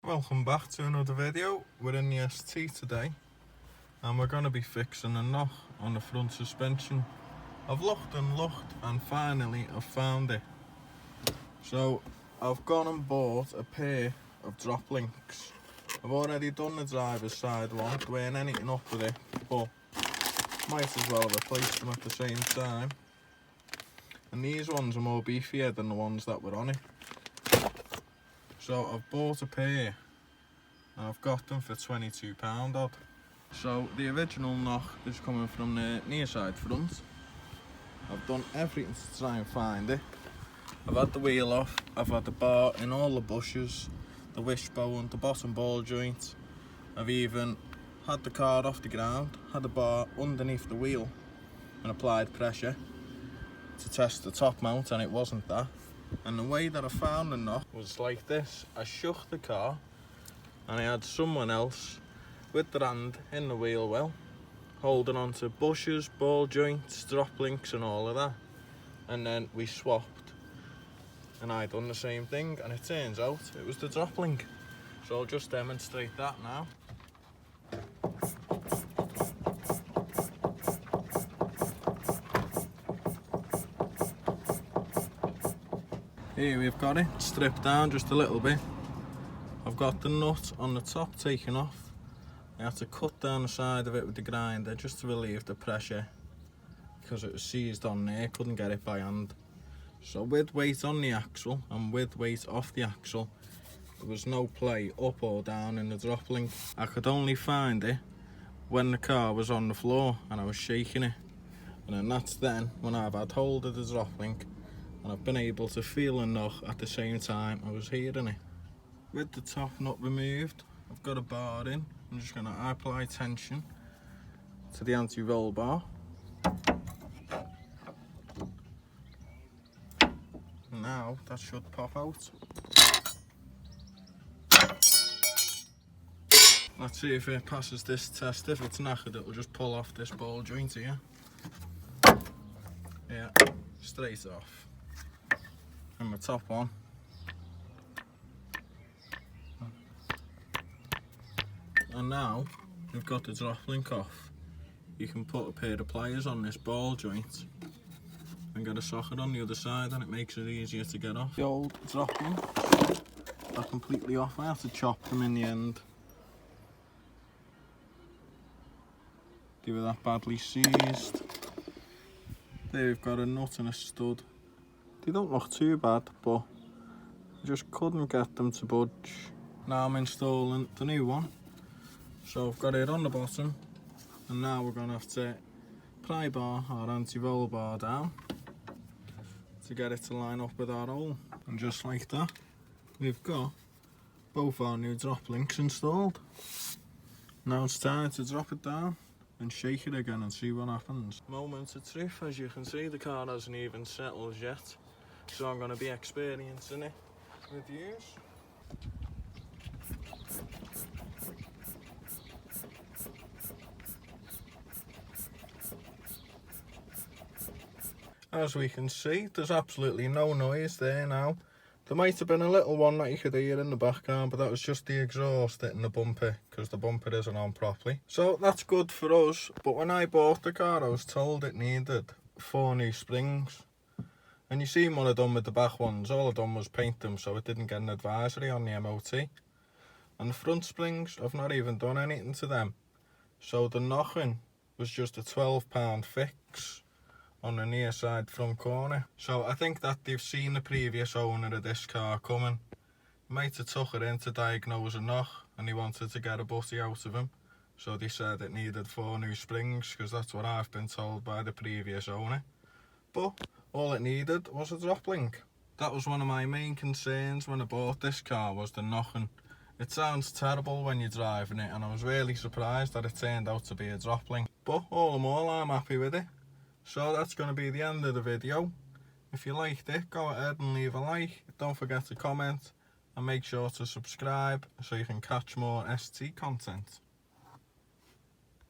Welcome back to another video. We're in the ST today and we're going to be fixing a knock on the front suspension. I've looked and finally I've found it. So I've gone and bought a pair of droplinks. I've already done the driver's side one, there weren't anything up with it, but might as well replace them at the same time. And these ones are more beefier than the ones that were on it. So I've bought a pair and I've got them for £22 odd. So the original knock is coming from the near side front. I've done everything to try and find it. I've had the wheel off, I've had the bar in all the bushes, the wishbone, the bottom ball joint. I've even had the car off the ground, had the bar underneath the wheel and applied pressure to test the top mount, and it wasn't that. And the way that I found the knock was like this. I shook the car and I had someone else with their hand in the wheel well, holding on to bushes, ball joints, drop links and all of that. And then we swapped and I done the same thing, and it turns out it was the drop link. So I'll just demonstrate that now. Here we've got it, stripped down just a little bit. I've got the nut on the top taken off. I had to cut down the side of it with the grinder just to relieve the pressure because it was seized on there, couldn't get it by hand. So with weight on the axle and with weight off the axle, there was no play up or down in the drop link. I could only find it when the car was on the floor and I was shaking it. And then that's then when I've had hold of the drop link and I've been able to feel a knock at the same time I was hearing it. With the top nut removed, I've got a bar in. I'm just going to apply tension to the anti-roll bar. Now that should pop out. Let's see if it passes this test. If it's knackered, it'll just pull off this ball joint here. Yeah, straight off. And the top one. And now we've got the drop link off. You can put a pair of pliers on this ball joint and get a socket on the other side, and it makes it easier to get off. The old drop link are completely off. I had to chop them in the end. They were that badly seized. There we've got a nut and a stud. They don't look too bad, but I just couldn't get them to budge. Now I'm installing the new one. So I've got it on the bottom, and now we're going to have to pry bar our anti-roll bar down to get it to line up with our hole. And just like that, we've got both our new drop links installed. Now it's time to drop it down and shake it again and see what happens. Moment of truth, as you can see, the car hasn't even settled yet. So I'm going to be experiencing it with you. As we can see, there's absolutely no noise there now. There might have been a little one that you could hear in the background, but that was just the exhaust hitting the bumper because the bumper isn't on properly. So that's good for us, but when I bought the car I was told it needed 4 new springs. And you see what I've done with the back ones, all I've done was paint them so it didn't get an advisory on the MOT. And the front springs, I've not even done anything to them. So the knocking was just a £12 fix on the near side front corner. So I think that they've seen the previous owner of this car coming. He might have took it in to diagnose a knock and he wanted to get a butty out of him. So they said it needed 4 new springs because that's what I've been told by the previous owner. But all it needed was a drop link. That was one of my main concerns when I bought this car, was the knocking. It sounds terrible when you're driving it, and I was really surprised that it turned out to be a drop link. But all in all, I'm happy with it. So that's going to be the end of the video. If you liked it, go ahead and leave a like. Don't forget to comment and make sure to subscribe so you can catch more ST content.